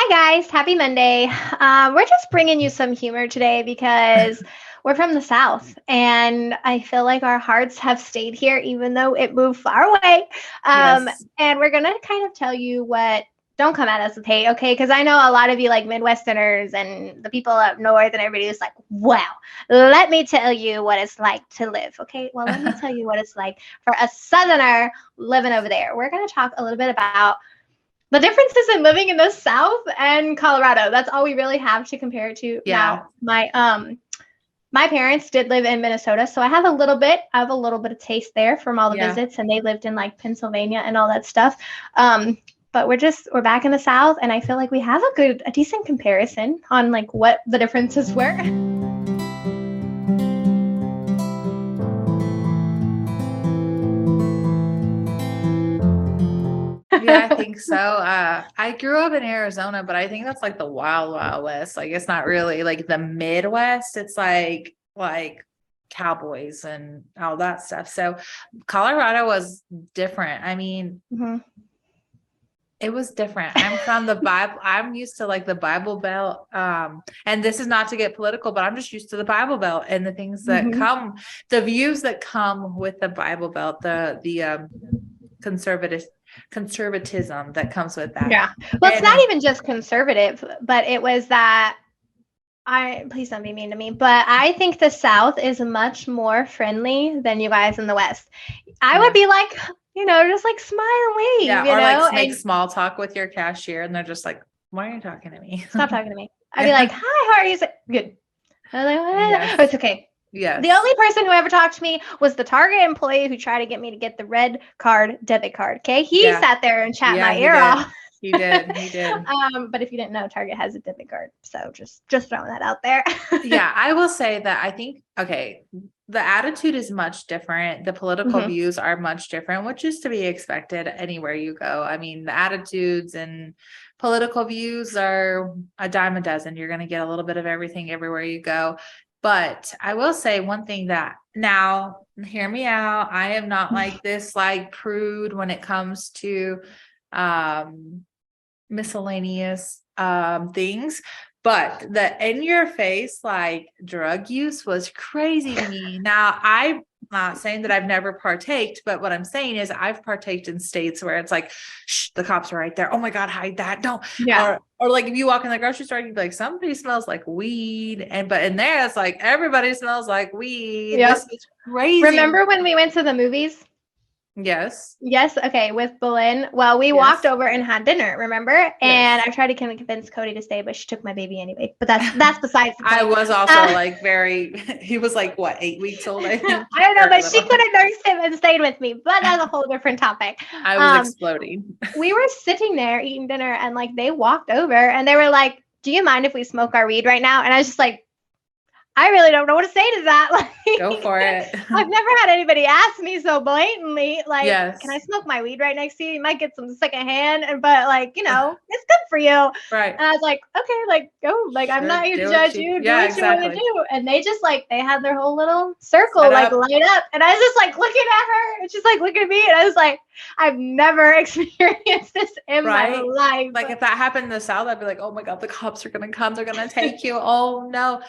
Hi guys, happy Monday. We're just bringing you some humor today because we're from the South and I feel like our hearts have stayed here even though it moved far away. Um, Yes. and we're going to kind of tell you don't come at us with hate, okay? Because I know a lot of you like Midwesterners and the people up north and everybody is like, wow, let me tell you what it's like to live, okay? Well, let me tell you what it's like for a Southerner living over there. We're going to talk a little bit about the differences in living in the South and Colorado. That's all we really have to compare it to. Yeah. Now, my parents did live in Minnesota, so I have a little bit of taste there from all the Yeah. visits, and they lived in like Pennsylvania and all that stuff. But we're back in the South, and I feel like we have a decent comparison on like what the differences were. Yeah, I think so. I grew up in Arizona, but I think that's like the wild, wild west. Like it's not really like the Midwest. It's like cowboys and all that stuff. So Colorado was different. I mean, Mhm. it was different. I'm from the Bible. I'm used to like the Bible Belt. And this is not to get political, but I'm just used to the Bible Belt and the things that Mhm. come, the views that come with the Bible Belt, the conservative conservatism that comes with that. Yeah. Well, it's And not even just conservative, but it was that I please don't be mean to me, but I think the South is much more friendly than you guys in the West. I would yeah. be like, just like smile and wave, Yeah. Or like make and small talk with your cashier and they're just like, why are you talking to me? stop talking to me. I'd be like, Yeah. hi, how are you? Good. I was like, "What?" Yes. It's okay. The Yes. only person who ever talked to me was the Target employee who tried to get me to get the red card, debit card. Okay. He Yeah. sat there and chat Yeah, my he ear did. off. He did. He did. But if you didn't know, Target has a debit card. So just throwing that out there. Yeah, I will say that I think, okay, the attitude is much different. The political Mhm. views are much different, which is to be expected anywhere you go. I mean, the attitudes and political views are a dime a dozen. You're going to get a little bit of everything everywhere you go. But I will say one thing that now, hear me out. I am not like this, like prude when it comes to um miscellaneous things, but the in your face like drug use was crazy to me. Now I'm not saying that I've never partaked, but what I'm saying is I've partaked in states where it's like, shh, the cops are right there, oh my god, hide that, don't. Yeah. Or like if you walk in the grocery store, you'd be like, somebody smells like weed, and but in there it's like everybody smells like weed. This Yep. is crazy. Remember when we went to the movies? Yes. Yes, okay, with Boleyn. Well, we walked Yes. over and had dinner, remember? And Yes. I tried to convince Cody to stay, but she took my baby anyway. But that's besides the I point. was also Uh, like very, he was like, what, 8 weeks old, I I think. don't know, Very but she could little. have nursed him and stayed with me. But that's a whole different topic. I was Um, exploding. we were sitting there eating dinner, and like they walked over and they were like, "Do you mind if we smoke our weed right now?" And I was just like, I really don't know what to say to that. Go Like, for it. I've never had anybody ask me so blatantly, like, can I Yes. smoke my weed right next to you? You might get some secondhand, but like, it's good for you. And Right. I was like, okay, like, go. Like, I'm Sure. not here to Do what judge you, you. Do yeah, what you want to exactly. do. And they just like, they had their whole little circle, Set like, up. light up. And I was just like looking at her, and she's like looking at me. And I was like, I've never experienced this in my Right. life. Like if that happened in the South, I'd be like, oh my God, the cops are going to come. They're going to take you. Oh no.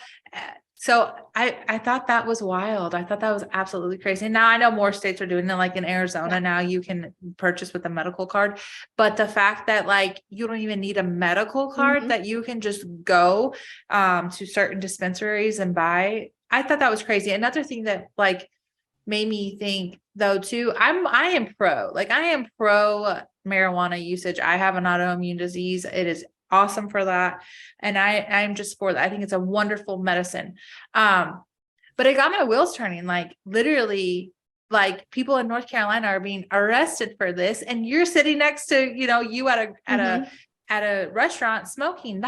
So I thought that was wild. I thought that was absolutely crazy. Now I know more states are doing it, like in Arizona, now you can purchase with a medical card. But the fact that like you don't even need a medical card, Mhm. that you can just go to certain dispensaries and buy, I thought that was crazy. Another thing that like made me think though too, I am pro, like I am pro marijuana usage. I have an autoimmune disease. It is awesome for that. And I'm just for that. I think it's a wonderful medicine. But it got my wheels turning, like literally, like people in North Carolina are being arrested for this. And you're sitting next to, you Mhm. at a restaurant smoking.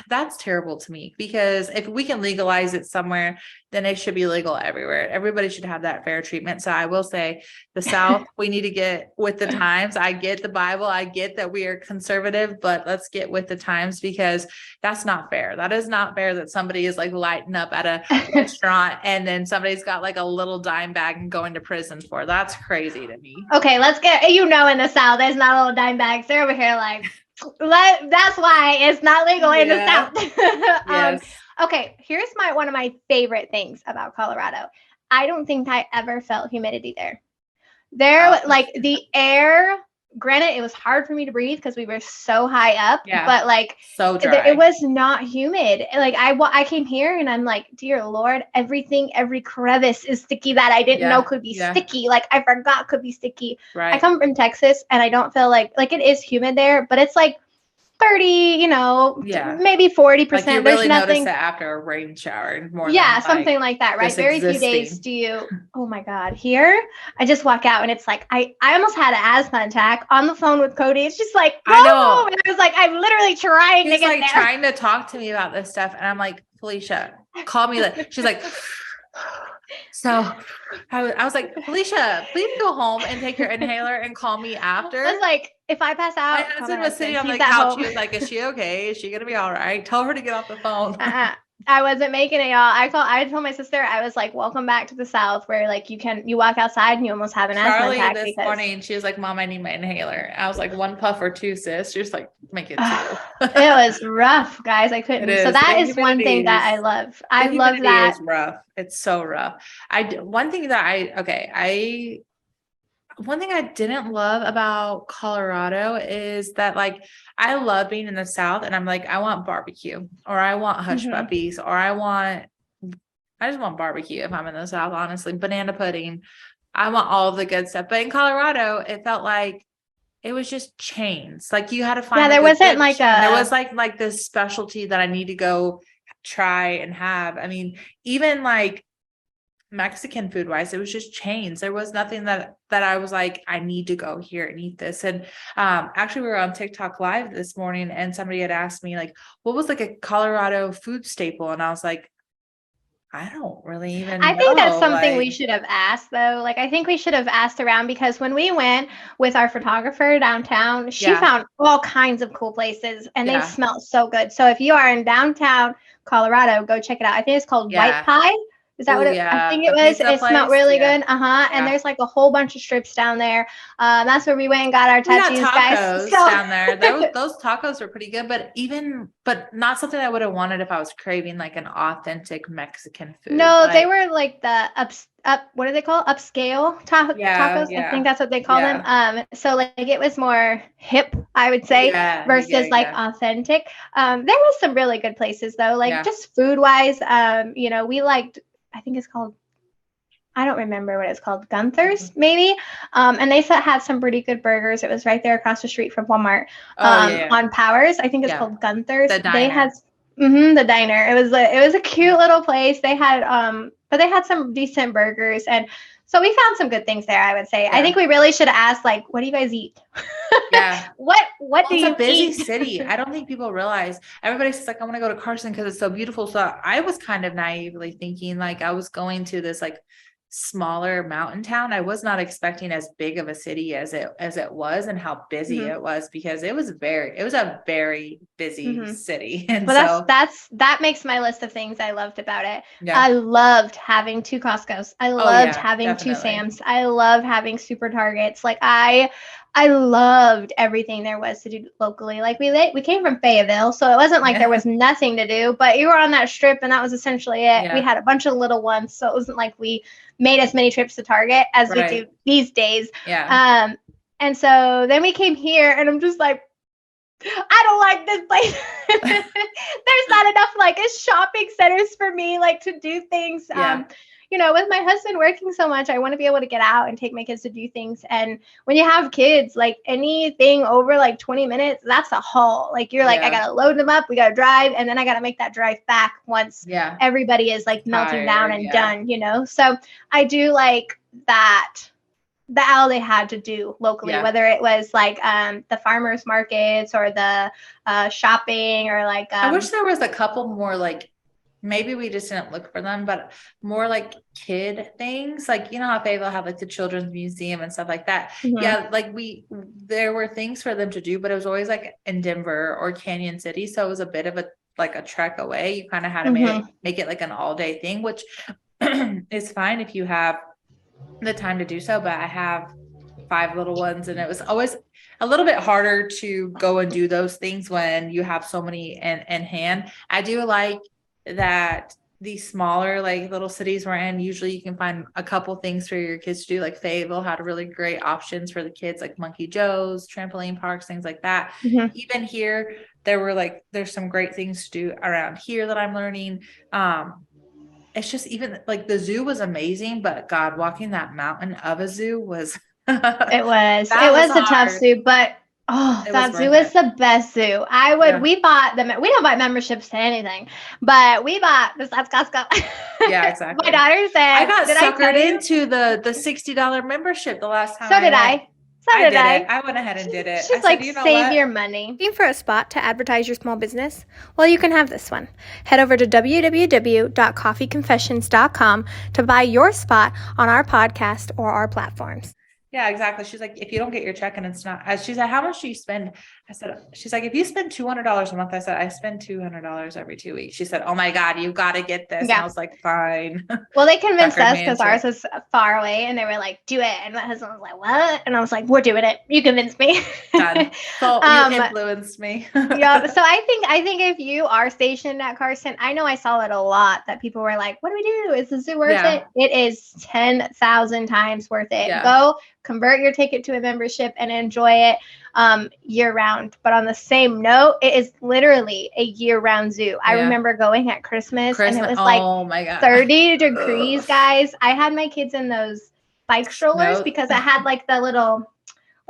That's terrible to me, because if we can legalize it somewhere, then it should be legal everywhere. Everybody should have that fair treatment. So I will say the South, we need to get with the times. I get the Bible. I get that we are conservative, but let's get with the times, because that's not fair. That is not fair that somebody is like lighting up at a restaurant and then somebody's got like a little dime bag and going to prison for. That's crazy to me. Okay, let's get in the South. There's not a little dime bags. They're over here like That's why it's not legal in the Yeah. South. Yes. Okay, here's one of my favorite things about Colorado. I don't think I ever felt humidity there. Oh, Like the air, granted, it was hard for me to breathe because we were so high up, yeah. but like So it dry. was not humid. Like I came here and I'm like, dear Lord, every crevice is sticky that I didn't know Yeah. could be Yeah. sticky. Like I forgot could be sticky. I Right. come from Texas and I don't feel like it is humid there, but it's like 30, Yeah. maybe Like you 40%. There's really notice it nothing. after a rain shower more Yeah, than something like like that, right? just Very few days existing. do you. Oh my God, here I just walk out and it's like I almost had an asthma attack on the phone with Cody. It's just like, go I know. home. And I was like, I'm literally trying to He's get like there. trying to talk to me about this stuff. And I'm like, Felicia, call me. She's like, so I was like, Felicia, please go home and take your inhaler and call me after. I was like, if I pass My out, call my husband was sitting husband. on He's the at couch. home. He was like, is she okay? Is she going to be all right? Tell her to get off the phone. I wasn't making it, y'all. I told my sister, I was like, welcome back to the South where like you walk outside and you almost have an asthma Charlie attack this because morning, she was like, Mom, I need my inhaler. I was like, one puff or two, sis. She was like, make it two. it was rough, guys. I It couldn't. So is. The that is one humidity thing that I is love. the I love humidity that. is rough. It's so rough. One thing that one thing I didn't love about Colorado is that like I love being in the South and I'm like, I want barbecue or I want hush Mhm. puppies or I just want barbecue if I'm in the South, honestly. Banana pudding. I want all the good stuff. But in Colorado, it felt like it was just chains. Like you had to Yeah, find there like a wasn't good like chain. There was a. like this specialty that I need to go try and have. I mean, even like Mexican food wise, it was just chains. There was nothing that I was like, I need to go here and eat this. And actually we were on TikTok live this morning and somebody had asked me like, what was like a Colorado food staple? And I was like, I don't really I even think that's know. something we Like, should have asked though. Like I think we should have asked around because when we went with our photographer downtown, she yeah, found all kinds of cool places and they yeah, smell so good. So if you are in downtown Colorado, go check it out. I think it's called White yeah. Pie. Is that Oh what I yeah. think it The was? pizza It smelled place. really Yeah. good. Uh-huh. And Yeah. there's like a whole bunch of strips down there. That's where we went and got our We got tattoos, guys. tacos So down there. Those tacos were pretty good, but not something I would have wanted if I was craving like an authentic Mexican food. no, they Like, were like the what do they call it? Upscale yeah, tacos. I think yeah, that's what they call them. yeah, So like it was more hip, I would say, yeah, yeah, versus like yeah, authentic. There was some really good places though, like yeah. just food wise. We liked, I think it's called, I don't remember what it's called, Gunther's maybe. And they had some pretty good burgers. It was right there across the street from Walmart. Oh yeah, yeah, On Powers, I think it's yeah. called Gunther's. The They had diner. the diner. It was a cute little place. They had but they had some decent burgers and so we found some good things there, I would say. I Yeah, think we really should have asked like, what do you guys eat? yeah. What Well, do it's a you busy eat? city. I don't think people realize. Everybody says like, I want to go to Carson because it's so beautiful. So I was kind of naively thinking like I was going to this like smaller mountain town. I was not expecting as big of a city as it was and how busy Mhm, it was because it was a very busy mhm. city. And Well, so that makes my list of things I loved about it. yeah. I loved having two Costco's. I Oh loved yeah, having two definitely. Sam's. I loved having super Targets. Like I loved everything there was to do locally. Like we came from Fayetteville, so it wasn't like there Yeah. was nothing to do. But you were on that strip, and that was essentially it. We Yeah. had a bunch of little ones, so it wasn't like we made as many trips to Target as we do Right. these days. Yeah. Um, and so then we came here, and I'm just like, I don't like this place. There's not enough like shopping centers for me like to do things. Yeah. With my husband working so much, I want to be able to get out and take my kids to do things. And when you have kids, like anything over like 20 minutes, that's a haul. Like you're like, I Yeah. gotta load them up, we gotta drive, and then I gotta make that drive back once Yeah. everybody is like melting down Tired. and Yeah. done. So I do like that all they had to do locally, Yeah. whether it was like the farmers markets or the shopping or like I wish there was a couple more like maybe we just didn't look for them, but more like kid things. Like, you know how Fayetteville have like the children's museum and stuff like that. mhm, Yeah, like there were things for them to do, but it was always like in Denver or Canyon City. So it was a bit of a trek away. You kind of had to mhm. make it like an all day thing, which is fine if you have the time to do so. But I have 5 little ones. And it was always a little bit harder to go and do those things when you have so many in hand. I do like that these smaller like little cities we're in, usually you can find a couple things for your kids to do. Like Fayetteville had really great options for the kids, like Monkey Joe's, trampoline parks, things like that. Mhm. Even here, there's some great things to do around here that I'm learning. It's just even like the zoo was amazing, but God, walking that mountain of a zoo was It was a tough hard. zoo, but It was that zoo worth is it. the best zoo. Yeah. We don't buy memberships to anything, but we bought, besides Costco. Yeah, exactly. My daughter said, I got did I tell suckered you? into the $60 membership the last time So did went. I. So did did I. it. I went ahead and did it. I She's said, like, you know save what? your money. Looking for a spot to advertise your small business? Well, you can have this one. Head over to www.kofeconfessions.com to buy your spot on our podcast or our platforms. Yeah, exactly. She's like, if you don't get your check and it's not, she's like, how much do you spend? I said, she's like, if you spend $200 a month, I said, I spend $200 every 2 weeks. She said, oh my God, you got to get this. Yeah. And I was like, fine. Well, they convinced us because ours was far away and they were like, do it. And my husband was like, what? And I was like, we're doing it. You convinced me. Done. So you influenced me. Yeah. So I think if you are stationed at Carson, I know I saw it a lot that people were like, what do we do? Is the zoo worth it? It is 10,000 times worth it. Yeah. Go convert your ticket to a membership and enjoy it year round. But on the same note, it is literally a year round zoo. I remember going at Christmas and it was like oh my God. 30 degrees, guys. I had my kids in those bike strollers because it had like the little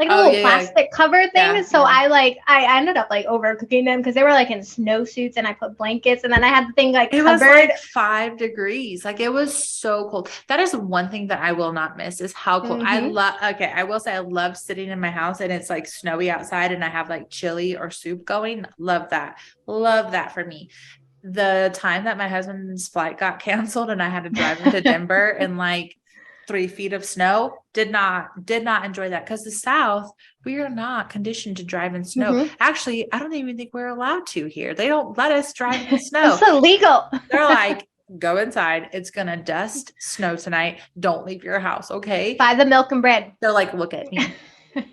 plastic cover thing. Yeah, so I ended up like overcooking them because they were like in snowsuits and I put blankets and then I had the thing like it covered. Was like 5 degrees. Like it was so cold. That is one thing that I will not miss is how cold. I will say I love sitting in my house and it's like snowy outside and I have like chili or soup going. Love that. Love that for me. The time that my husband's flight got canceled and I had to drive him to Denver and like 3 feet of snow, did not enjoy that because the South, we are not conditioned to drive in snow. Mm-hmm. Actually, I don't even think we're allowed to here. They don't let us drive in snow. It's illegal. They're like, go inside. It's going to dust snow tonight. Don't leave your house. Okay. Buy the milk and bread. They're like, look at me.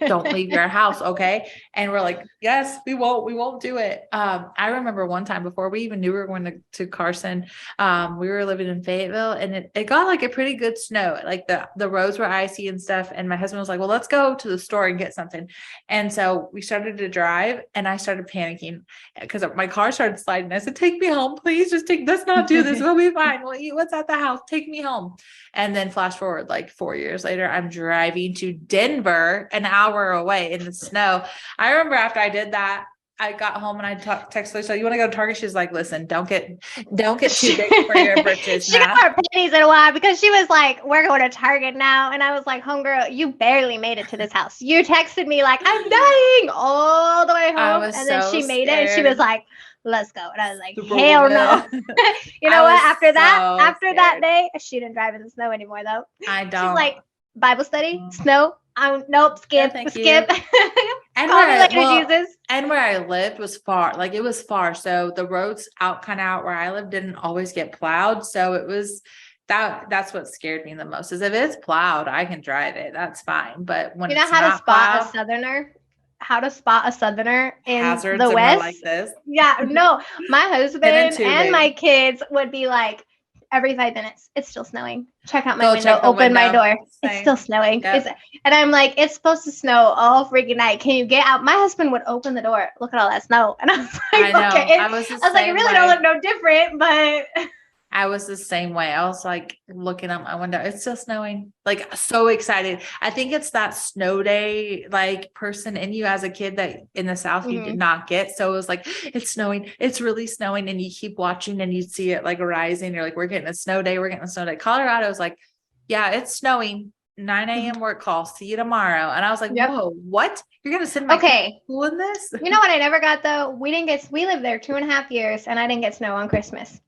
Don't leave your house. Okay. And we're like, yes, we won't do it. I remember one time before we even knew we were going to Carson, we were living in Fayetteville and it got like a pretty good snow. Like the roads were icy and stuff. And my husband was like, well, let's go to the store and get something. And so we started to drive and I started panicking because my car started sliding. I said, take me home, please. Let's not do this. We'll be fine. We'll eat what's at the house. Take me home. And then flash forward like 4 years later, I'm driving to Denver, an hour away in the snow. I remember after I did that, I got home and I texted her, so you want to go to Target? She's like, listen, don't get too big for your britches. She got her pennies in a while because she was like, we're going to Target now. And I was like, homegirl, you barely made it to this house. You texted me like, I'm dying all the way home. And then she made it and she was like, let's go. And I was like, hell no. You know what? After that day, she didn't drive in the snow anymore though. I don't. She's like, Bible study, snow. Nope, skip. And where I lived was far, like it was far. So the roads out where I lived didn't always get plowed. So it was that's what scared me the most is if it's plowed, I can drive it. That's fine. But when how to spot a southerner in hazards the West like this. Yeah, no, my husband and my kids would be like, every 5 minutes, it's still snowing. Check out my window, open my door. Same. It's still snowing. Yep. And I'm like, it's supposed to snow all freaking night. Can you get out? My husband would open the door. Look at all that snow. And I was like, okay. I was like, it really don't look no different, but I was the same way. I was like looking out my window. It's still snowing. Like so excited. I think it's that snow day, like person in you as a kid that in the South you did not get. So it was like, it's snowing. It's really snowing. And you keep watching and you see it like rising. You're like, we're getting a snow day. We're getting a snow day. Colorado was like, yeah, it's snowing. 9 a.m. work call. See you tomorrow. And I was like, whoa, what? You're going to send my school in this? You know what I never got though? We lived there 2.5 years and I didn't get snow on Christmas.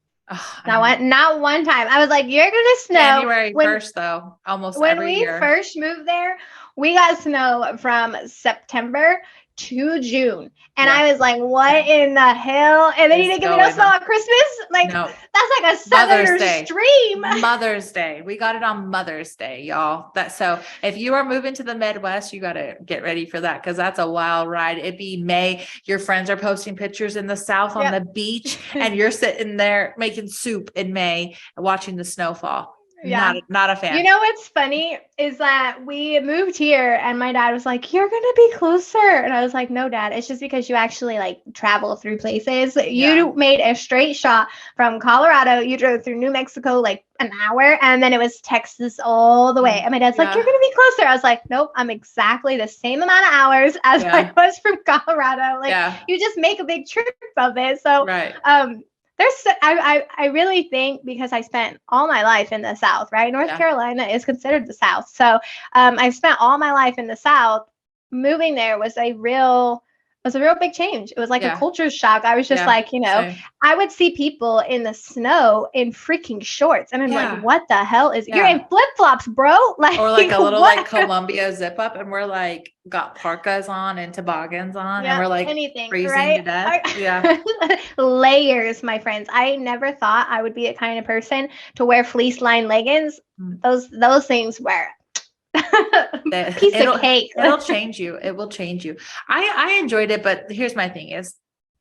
Not one time. I was like, you're gonna snow. January 1st though, almost every year. When we first moved there, we got snow from September to June. And Yeah. I was like, what in the hell? And then you Is didn't give me no going snow on. on Christmas? Like, No. that's like a Mother's southerner Day. stream. Mother's Day. We got it on Mother's Day, y'all. So if you are moving to the Midwest, you got to get ready for that because that's a wild ride. It'd be May. Your friends are posting pictures in the South on the beach, and you're sitting there making soup in May, watching the snowfall. Yeah. Not a fan. You know what's funny is that we moved here and my dad was like, you're going to be closer. And I was like, no, Dad, it's just because you actually like travel through places. You made a straight shot from Colorado. You drove through New Mexico like an hour and then it was Texas all the way. And my dad's like, you're going to be closer. I was like, nope, I'm exactly the same amount of hours as I was from Colorado. Like you just make a big trip of it. So, I really think because I spent all my life in the South, right? North Carolina is considered the South. So I've spent all my life in the South. Moving there was a real big change. It was like a culture shock. I was just like, same. I would see people in the snow in freaking shorts. And I'm like, what the hell you're in flip-flops, bro? Like, or like a little like Columbia zip up and we're like got parkas on and toboggans on and we're like freezing to death. Layers, my friends. I never thought I would be a kind of person to wear fleece lined leggings. Those things were piece of cake. It'll change you. It will change you. I enjoyed it, but here's my thing is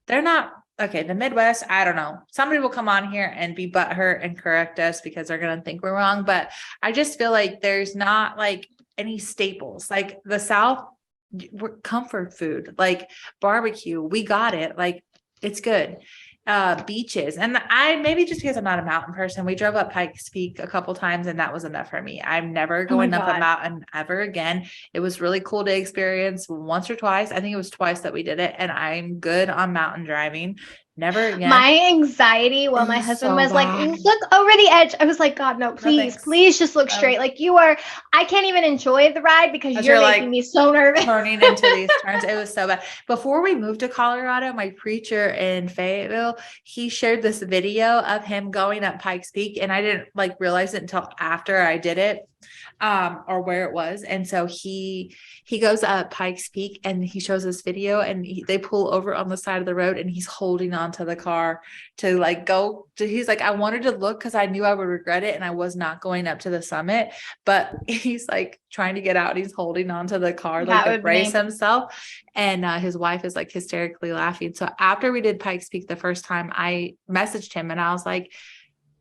they're not okay. The Midwest, I don't know. Somebody will come on here and be butthurt and correct us because they're going to think we're wrong. But I just feel like there's not like any staples like the South. We're comfort food, like barbecue. We got it. Like it's good. Beaches. And maybe just because I'm not a mountain person, we drove up Pikes Peak a couple times and that was enough for me. I'm never going up a mountain ever again. It was really cool to experience once or twice. I think it was twice that we did it. And I'm good on mountain driving. Never again. My anxiety while my husband was like, look over the edge. I was like, God, no, please just look straight. Like I can't even enjoy the ride because you're making me so nervous. Turning into these turns. It was so bad. Before we moved to Colorado, my preacher in Fayetteville, he shared this video of him going up Pikes Peak. And I didn't like realize it until after I did it. Or where it was. And so he goes up Pikes Peak and he shows this video and they pull over on the side of the road and he's holding onto the car to like go to, he's like, I wanted to look cause I knew I would regret it. And I was not going up to the summit, but he's like trying to get out. He's holding onto the car, like to brace himself. And his wife is like hysterically laughing. So after we did Pikes Peak the first time, I messaged him and I was like,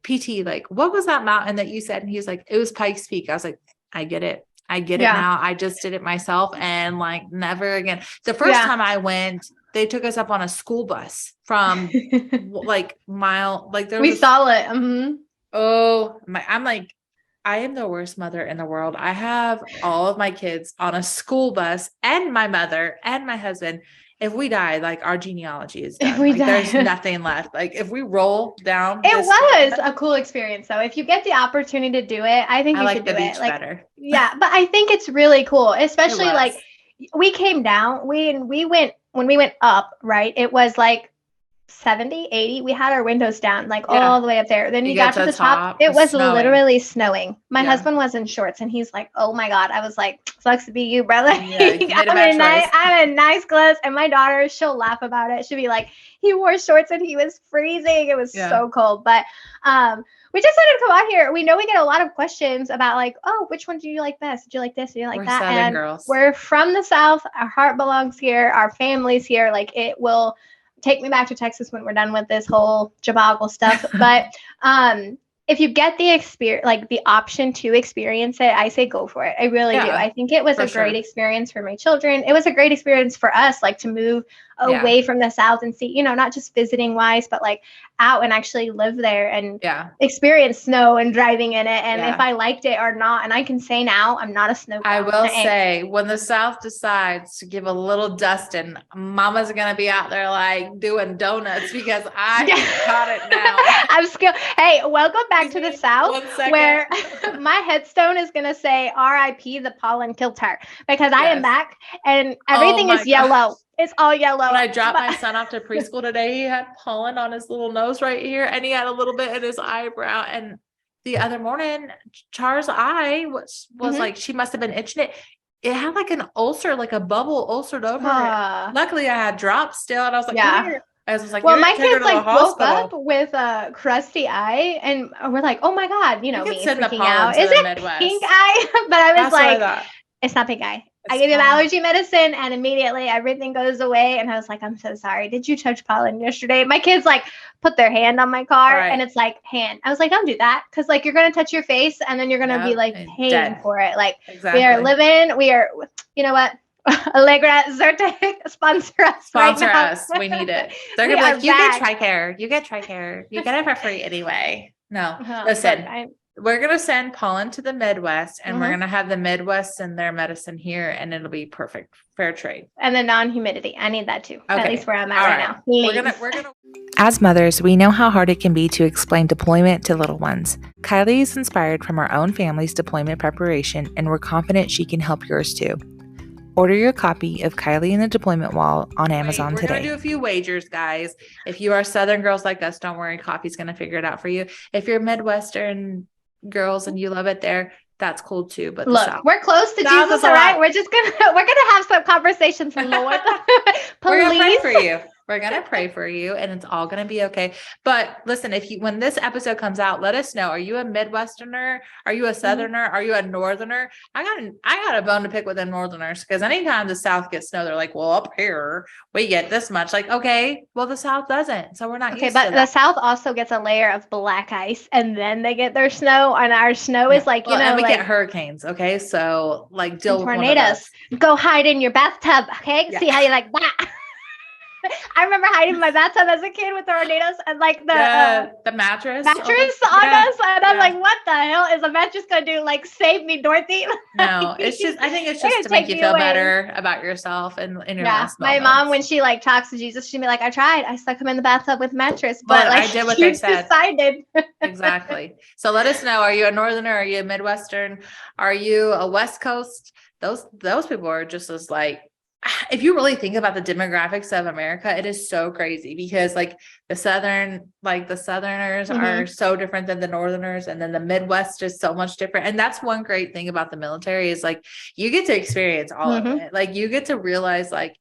PT, like, what was that mountain that you said? And he was like, it was Pikes Peak. I was like, I get it. I get it now. I just did it myself and like never again. The first time I went, they took us up on a school bus from like mile, like there was we saw it. Mm-hmm. Oh my, I'm like, I am the worst mother in the world. I have all of my kids on a school bus and my mother and my husband. If we die, like our genealogy is done. Like, there's nothing left. Like if we roll down, it was a cool experience. So if you get the opportunity to do it, I think you should do it. Like, better. Yeah, but I think it's really cool, especially like we came down. When we went up, right? It was like 70, 80. We had our windows down, like all the way up there. Then you got to the top. It was literally snowing. My husband was in shorts and he's like, oh my God. I was like, sucks to be you, brother. I'm in nice clothes. And my daughter, she'll laugh about it. She'll be like, he wore shorts and he was freezing. It was so cold. But we just wanted to come out here. We know we get a lot of questions about like, oh, which one do you like best? Do you like this? Do you like that? Southern girls. We're from the South. Our heart belongs here. Our family's here. Like it will take me back to Texas when we're done with this whole Jabagle stuff. But if you get the experience, like the option to experience it, I say go for it. I really do. I think it was a great experience for my children. It was a great experience for us, like to move away from the South and see, not just visiting wise, but like out and actually live there and experience snow and driving in it. And if I liked it or not, and I can say now, I'm not a snow girl. I will say when the South decides to give a little dusting, mama's going to be out there like doing donuts because I got it now. I'm skilled. Hey, welcome back to the South where my headstone is going to say RIP the pollen killed her because I am back and everything is yellow. It's all yellow. When I dropped my son off to preschool today, he had pollen on his little nose right here, and he had a little bit in his eyebrow. And the other morning, Char's eye was like, she must have been itching it. it had like an ulcer, like a bubble ulcered over it. Luckily, I had drops still, and I was like, come here. I was like, well, you're my gonna take her kids to the like woke hospital. up with a crusty eye, and we're like, oh my God, you know You could me send the freaking pollen out. to Is the it Midwest. pink eye? But I was That's what I like, thought. it's not pink eye. I It's gave him pollen. allergy medicine, and immediately everything goes away. And I was like, I'm so sorry. Did you touch pollen yesterday? My kids like put their hand on my car, Right. and it's like hand. I was like, don't do that, because like you're gonna touch your face, and then you're gonna be like and paying dead. for it. Like Exactly. we are, you know what? Allegra, Zyrtec, sponsor us. Sponsor right now. us. We need it. They're We gonna be are like, you back. get TRICARE. You get TRICARE. You get it for free anyway. No, Look, listen. We're gonna send pollen to the Midwest, and we're Mhm. gonna have the Midwest send their medicine here, and it'll be perfect. Fair trade. And the non-humidity. I need that too. Okay. At least where I'm at All right now. We're gonna. As mothers, we know how hard it can be to explain deployment to little ones. Kylie is inspired from our own family's deployment preparation, and we're confident she can help yours too. Order your copy of Kylie and the Deployment Wall on Amazon today. We're going to do a few wagers, guys. If you are Southern girls like us, don't worry. Coffee's going to figure it out for you. If you're Midwestern girls and you love it there, that's cool too. But look, we're close to Jesus, all right? We're gonna have some conversations, Lord. We're gonna pray for you. We're going to pray for you, and it's all going to be okay. But listen, when this episode comes out, let us know. Are you a Midwesterner? Are you a Southerner? Are you a Northerner? I got a bone to pick with the Northerners, because anytime the South gets snow, they're like, well, up here we get this much. Like, okay, well, the South doesn't. So we're not used to that. But the South also gets a layer of black ice, and then they get their snow, and our snow is like, and we get hurricanes. Okay. So like deal with tornadoes. Go hide in your bathtub. Okay. Yeah. See how you like that. I remember hiding in my bathtub as a kid with tornadoes and like the mattress on us, and I'm like, what the hell is a mattress gonna do? Like, save me, Dorothy. No, it's just, I think it's just to make you feel better about yourself and in your last moments. My mom, when she like talks to Jesus, she'd be like, I tried. I stuck him in the bathtub with mattress, but like, I did what they said. Decided. Exactly. So let us know. Are you a Northerner? Are you a Midwestern? Are you a West Coast? Those people are just as like, if you really think about the demographics of America, it is so crazy, because like the Southerners are so different than the Northerners. And then the Midwest is so much different. And that's one great thing about the military is like, you get to experience all of it. Like you get to realize like,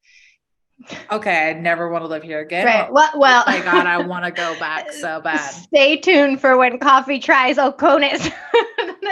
okay, I never want to live here again. Right. Well, oh my God, I want to go back so bad. Stay tuned for when KoFe tries Oconus.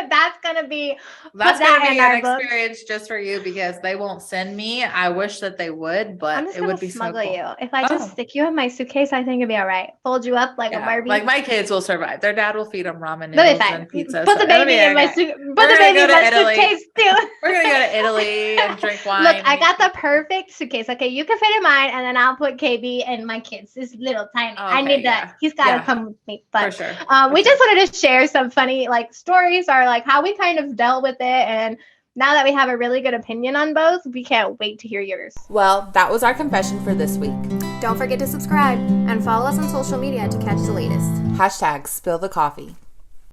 That's gonna be an experience just for you, because they won't send me. I wish that they would, but it would be smuggle so cool. you. If I just stick you in my suitcase, I think it'd be all right. Fold you up like a Barbie. Like my kids will survive. Their dad will feed them ramen noodles and pizza. Put the baby in my suitcase too. We're gonna go to Italy and drink wine. Look, I got the perfect suitcase. Okay, you can fit in mine, and then I'll put KB and my kids. It's little tiny. I need that. He's got to come with me. But for sure. We just wanted to share some funny like stories, or like how we kind of dealt with it. And now that we have a really good opinion on both, we can't wait to hear yours. Well, that was our confession for this week. Don't forget to subscribe and follow us on social media to catch the latest. #SpillTheCoffee.